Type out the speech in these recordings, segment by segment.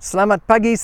Selamat pagi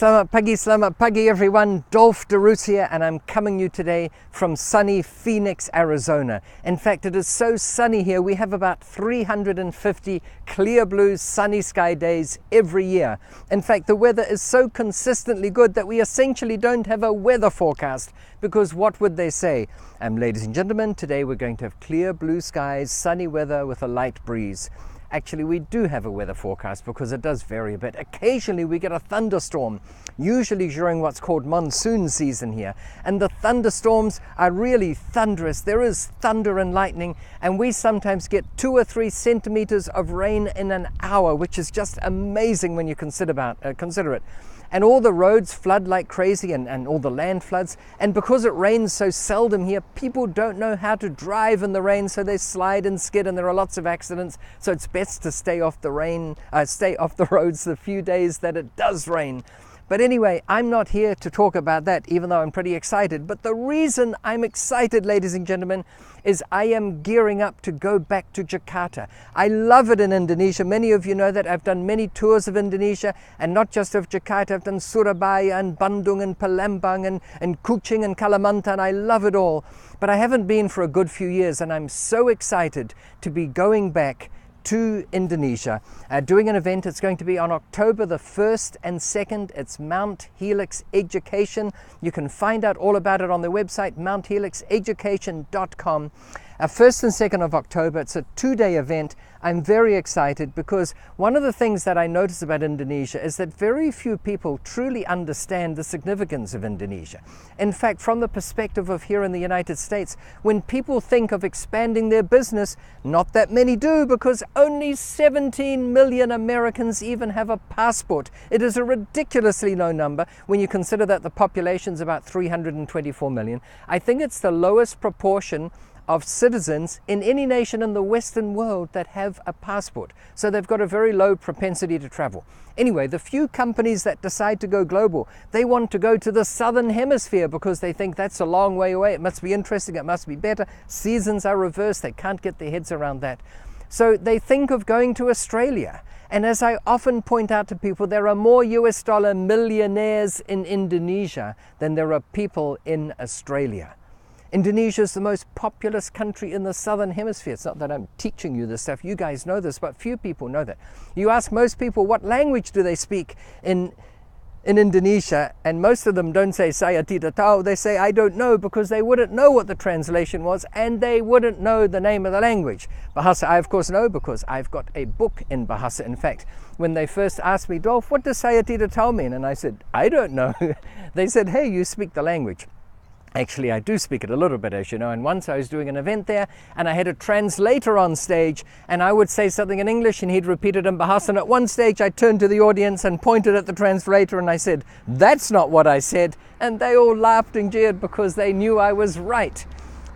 everyone. Dolf de Roos here, and I'm coming you today from sunny Phoenix, Arizona. In fact, it is so sunny here, we have about 350 clear blue sunny sky days every year. In fact, the weather is so consistently good that we essentially don't have a weather forecast, because what would they say? Ladies and gentlemen, today we're going to have clear blue skies, sunny weather with a light breeze. Actually, we do have a weather forecast because it does vary a bit. Occasionally we get a thunderstorm, usually during what's called monsoon season here. And the thunderstorms are really thunderous. There is thunder and lightning, and we sometimes get 2 or 3 centimeters of rain in an hour, which is just amazing when you consider it. And all the roads flood like crazy, and all the land floods. And because it rains so seldom here, people don't know how to drive in the rain, so they slide and skid, and there are lots of accidents. So it's best to stay off the roads the few days that it does rain. But anyway, I'm not here to talk about that, even though I'm pretty excited. But the reason I'm excited, ladies and gentlemen, is I am gearing up to go back to Jakarta. I love it in Indonesia. Many of you know that. I've done many tours of Indonesia, and not just of Jakarta. I've done Surabaya and Bandung and Palembang and Kuching and Kalimantan. I love it all. But I haven't been for a good few years, and I'm so excited to be going back to Indonesia, doing an event. It's going to be on October the 1st and 2nd. It's Mount Helix Education. You can find out all about it on the website, mounthelixeducation.com. 1st and 2nd of October. It's a 2-day event. I'm very excited because one of the things that I notice about Indonesia is that very few people truly understand the significance of Indonesia. In fact, from the perspective of here in the United States, when people think of expanding their business, not that many do, because only 17 million Americans even have a passport. It is a ridiculously low number when you consider that the population is about 324 million. I think it's the lowest proportion of citizens in any nation in the Western world that have a passport. So they've got a very low propensity to travel. Anyway, the few companies that decide to go global, they want to go to the Southern Hemisphere because they think that's a long way away. It must be interesting, it must be better. Seasons are reversed, they can't get their heads around that. So they think of going to Australia. And as I often point out to people, there are more US dollar millionaires in Indonesia than there are people in Australia. Indonesia is the most populous country in the Southern Hemisphere. It's not that I'm teaching you this stuff. You guys know this, but few people know that. You ask most people what language do they speak in Indonesia, and most of them don't say saya tidak tahu. They say I don't know, because they wouldn't know what the translation was, and they wouldn't know the name of the language. Bahasa, I of course know, because I've got a book in Bahasa. In fact, when they first asked me, Dolf, what does saya tidak tahu mean? And I said, I don't know. They said, hey, you speak the language. Actually, I do speak it a little bit, as you know, and once I was doing an event there, and I had a translator on stage, and I would say something in English, and he'd repeat it in Bahasa, and at one stage I turned to the audience and pointed at the translator, and I said, that's not what I said, and they all laughed and jeered because they knew I was right.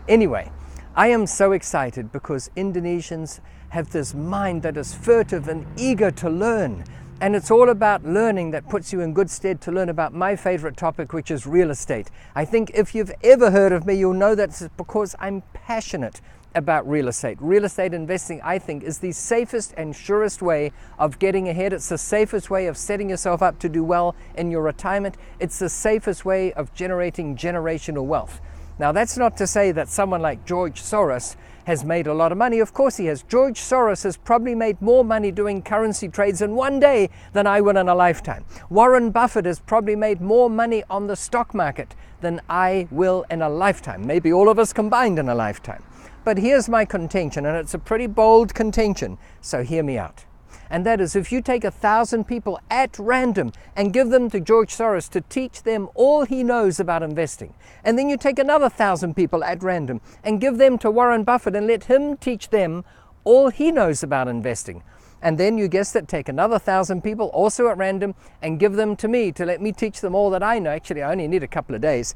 Anyway, I am so excited because Indonesians have this mind that is furtive and eager to learn. And it's all about learning that puts you in good stead to learn about my favorite topic, which is real estate. I think if you've ever heard of me, you'll know that's because I'm passionate about real estate. Real estate investing, I think, is the safest and surest way of getting ahead. It's the safest way of setting yourself up to do well in your retirement. It's the safest way of generating generational wealth. Now, that's not to say that someone like George Soros has made a lot of money. Of course he has. George Soros has probably made more money doing currency trades in one day than I will in a lifetime. Warren Buffett has probably made more money on the stock market than I will in a lifetime. Maybe all of us combined in a lifetime. But here's my contention, and it's a pretty bold contention, so hear me out. And that is, if you take 1,000 people at random and give them to George Soros to teach them all he knows about investing, and then you take another 1,000 people at random and give them to Warren Buffett and let him teach them all he knows about investing, and then you guessed it, take another 1,000 people also at random and give them to me to let me teach them all that I know. Actually, I only need a couple of days.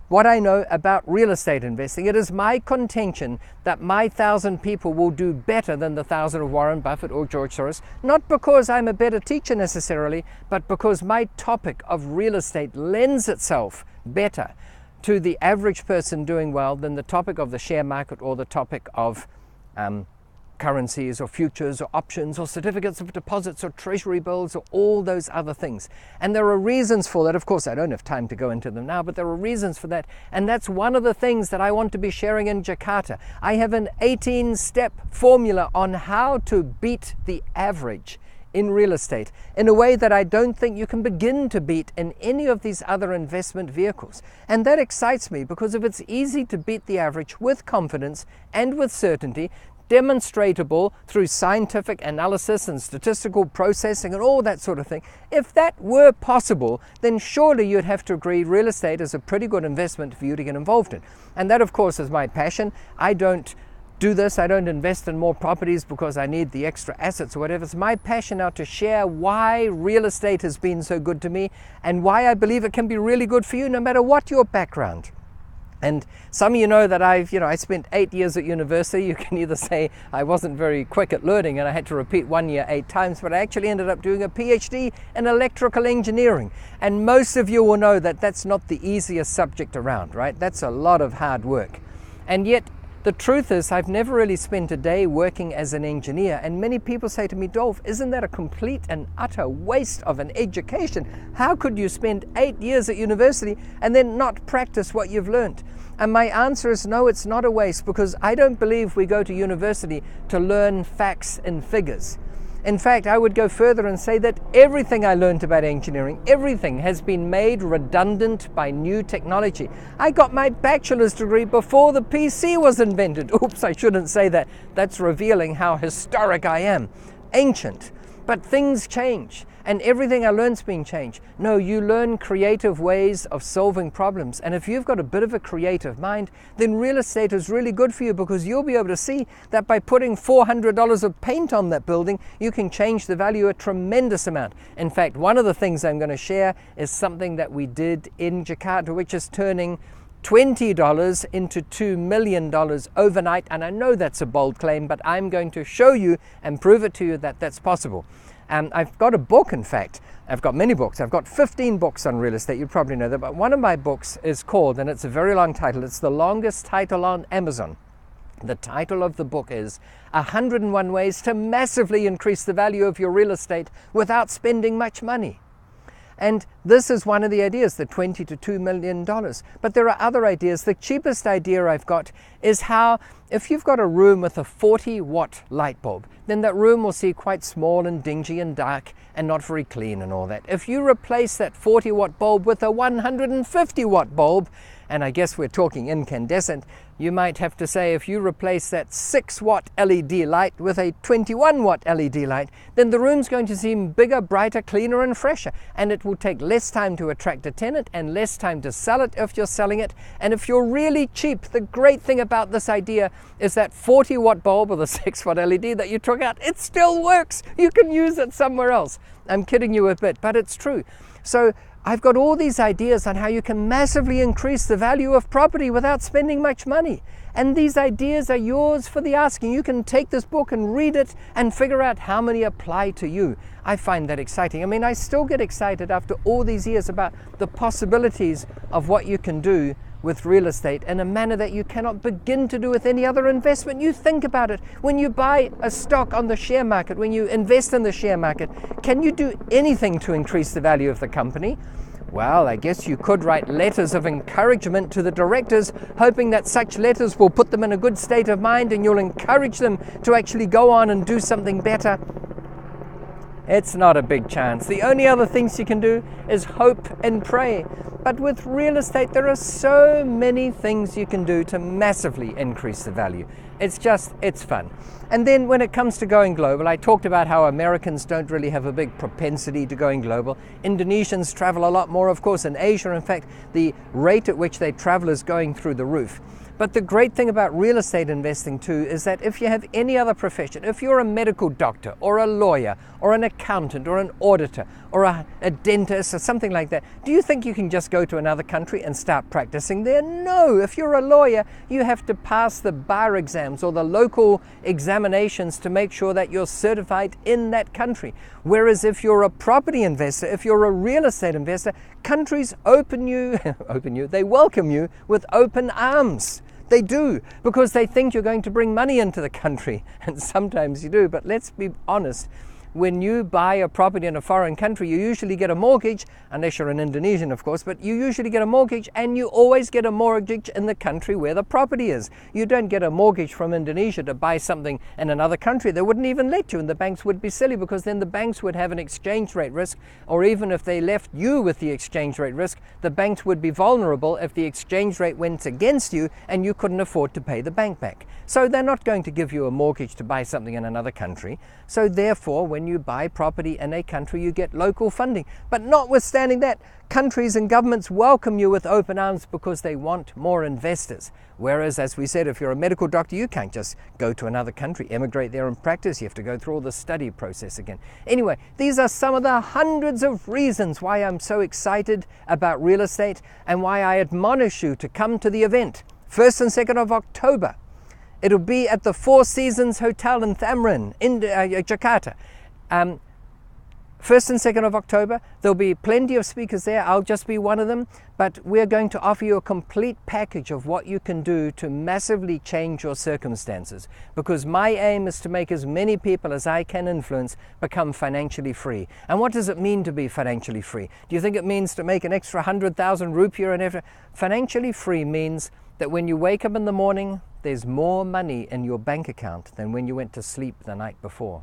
What I know about real estate investing. It is my contention that my 1,000 people will do better than the 1,000 of Warren Buffett or George Soros, not because I'm a better teacher necessarily, but because my topic of real estate lends itself better to the average person doing well than the topic of the share market or the topic of currencies or futures or options or certificates of deposits or treasury bills or all those other things. And there are reasons for that. Of course, I don't have time to go into them now, but there are reasons for that. And that's one of the things that I want to be sharing in Jakarta. I have an 18-step formula on how to beat the average in real estate in a way that I don't think you can begin to beat in any of these other investment vehicles. And that excites me, because if it's easy to beat the average with confidence and with certainty, demonstratable through scientific analysis and statistical processing and all that sort of thing, if that were possible, then surely you'd have to agree real estate is a pretty good investment for you to get involved in. And that, of course, is my passion. I don't do this, I don't invest in more properties because I need the extra assets or whatever. It's my passion now to share why real estate has been so good to me and why I believe it can be really good for you no matter what your background. And some of you know that I spent 8 years at university. You can either say I wasn't very quick at learning and I had to repeat 1 year 8 times, but I actually ended up doing a PhD in electrical engineering. And most of you will know that that's not the easiest subject around, right? That's a lot of hard work. And yet, the truth is, I've never really spent a day working as an engineer, and many people say to me, Dolf, isn't that a complete and utter waste of an education? How could you spend 8 years at university and then not practice what you've learned? And my answer is no, it's not a waste, because I don't believe we go to university to learn facts and figures. In fact, I would go further and say that everything I learned about engineering, everything has been made redundant by new technology. I got my bachelor's degree before the PC was invented. Oops, I shouldn't say that. That's revealing how historic I am. Ancient. But things change, and everything I learned's been changed. No, you learn creative ways of solving problems. And if you've got a bit of a creative mind, then real estate is really good for you, because you'll be able to see that by putting $400 of paint on that building, you can change the value a tremendous amount. In fact, one of the things I'm going to share is something that we did in Jakarta, which is turning $20 into $2 million overnight. And I know that's a bold claim, but I'm going to show you and prove it to you that that's possible. I've got a book, in fact. I've got many books. I've got 15 books on real estate. You probably know that. But one of my books is called, and it's a very long title, it's the longest title on Amazon. The title of the book is 101 Ways to Massively Increase the Value of Your Real Estate Without Spending Much Money. And this is one of the ideas, the $20 to $2 million. But there are other ideas. The cheapest idea I've got is how, if you've got a room with a 40-watt light bulb, then that room will seem quite small and dingy and dark and not very clean and all that. If you replace that 40-watt bulb with a 150-watt bulb, and I guess we're talking incandescent, you might have to say if you replace that 6-watt LED light with a 21-watt LED light, then the room's going to seem bigger, brighter, cleaner and fresher. And it will take less time to attract a tenant and less time to sell it if you're selling it. And if you're really cheap, the great thing about this idea is that 40-watt bulb or the 6-watt LED that you took out, it still works. You can use it somewhere else. I'm kidding you a bit, but it's true. So I've got all these ideas on how you can massively increase the value of property without spending much money. And these ideas are yours for the asking. You can take this book and read it and figure out how many apply to you. I find that exciting. I mean, I still get excited after all these years about the possibilities of what you can do with real estate in a manner that you cannot begin to do with any other investment. You think about it. When you buy a stock on the share market, when you invest in the share market, can you do anything to increase the value of the company? Well, I guess you could write letters of encouragement to the directors, hoping that such letters will put them in a good state of mind and you'll encourage them to actually go on and do something better. It's not a big chance. The only other things you can do is hope and pray. But with real estate, there are so many things you can do to massively increase the value. It's fun. And then when it comes to going global, I talked about how Americans don't really have a big propensity to going global. Indonesians travel a lot more, of course, in Asia. In fact, the rate at which they travel is going through the roof. But the great thing about real estate investing too is that if you have any other profession, if you're a medical doctor or a lawyer or an accountant or an auditor or a dentist or something like that, do you think you can just go to another country and start practicing there? No. If you're a lawyer, you have to pass the bar exams or the local examinations to make sure that you're certified in that country. Whereas if you're a property investor, if you're a real estate investor, countries they welcome you with open arms. They do, because they think you're going to bring money into the country, and sometimes you do. But let's be honest. When you buy a property in a foreign country, you usually get a mortgage, unless you're an Indonesian, of course, but you usually get a mortgage, and you always get a mortgage in the country where the property is. You don't get a mortgage from Indonesia to buy something in another country. They wouldn't even let you, and the banks would be silly, because then the banks would have an exchange rate risk, or even if they left you with the exchange rate risk, the banks would be vulnerable if the exchange rate went against you and you couldn't afford to pay the bank back. So they're not going to give you a mortgage to buy something in another country. So therefore, when you buy property in a country, you get local funding. But notwithstanding that, countries and governments welcome you with open arms because they want more investors. Whereas, as we said, if you're a medical doctor, you can't just go to another country, emigrate there and practice. You have to go through all the study process again. Anyway, these are some of the hundreds of reasons why I'm so excited about real estate and why I admonish you to come to the event, 1st and 2nd of October. It'll be at the Four Seasons Hotel in Thamrin, in Jakarta. 1st and 2nd of October. There'll be plenty of speakers there. I'll just be one of them. But we're going to offer you a complete package of what you can do to massively change your circumstances. Because my aim is to make as many people as I can influence become financially free. And what does it mean to be financially free? Do you think it means to make an extra 100,000 rupiah and everything? Financially free means that when you wake up in the morning, there's more money in your bank account than when you went to sleep the night before.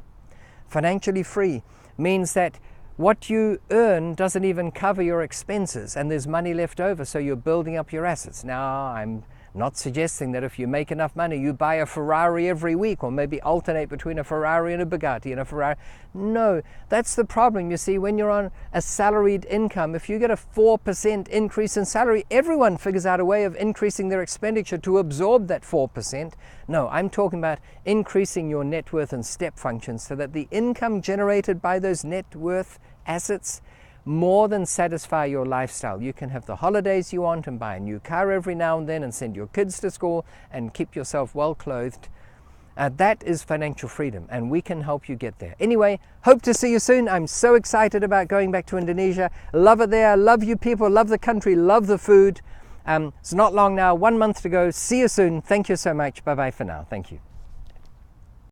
Financially free means that what you earn doesn't even cover your expenses and there's money left over, so you're building up your assets. Now, I'm not suggesting that if you make enough money, you buy a Ferrari every week, or maybe alternate between a Ferrari and a Bugatti and a Ferrari. No, that's the problem. You see, when you're on a salaried income, if you get a 4% increase in salary, everyone figures out a way of increasing their expenditure to absorb that 4%. No, I'm talking about increasing your net worth and step functions so that the income generated by those net worth assets more than satisfy your lifestyle. You can have the holidays you want and buy a new car every now and then and send your kids to school and keep yourself well clothed. That is financial freedom, and we can help you get there. Anyway, hope to see you soon. I'm so excited about going back to Indonesia. Love it there. Love you people. Love the country. Love the food. It's not long now. 1 month to go. See you soon. Thank you so much. Bye-bye for now. Thank you.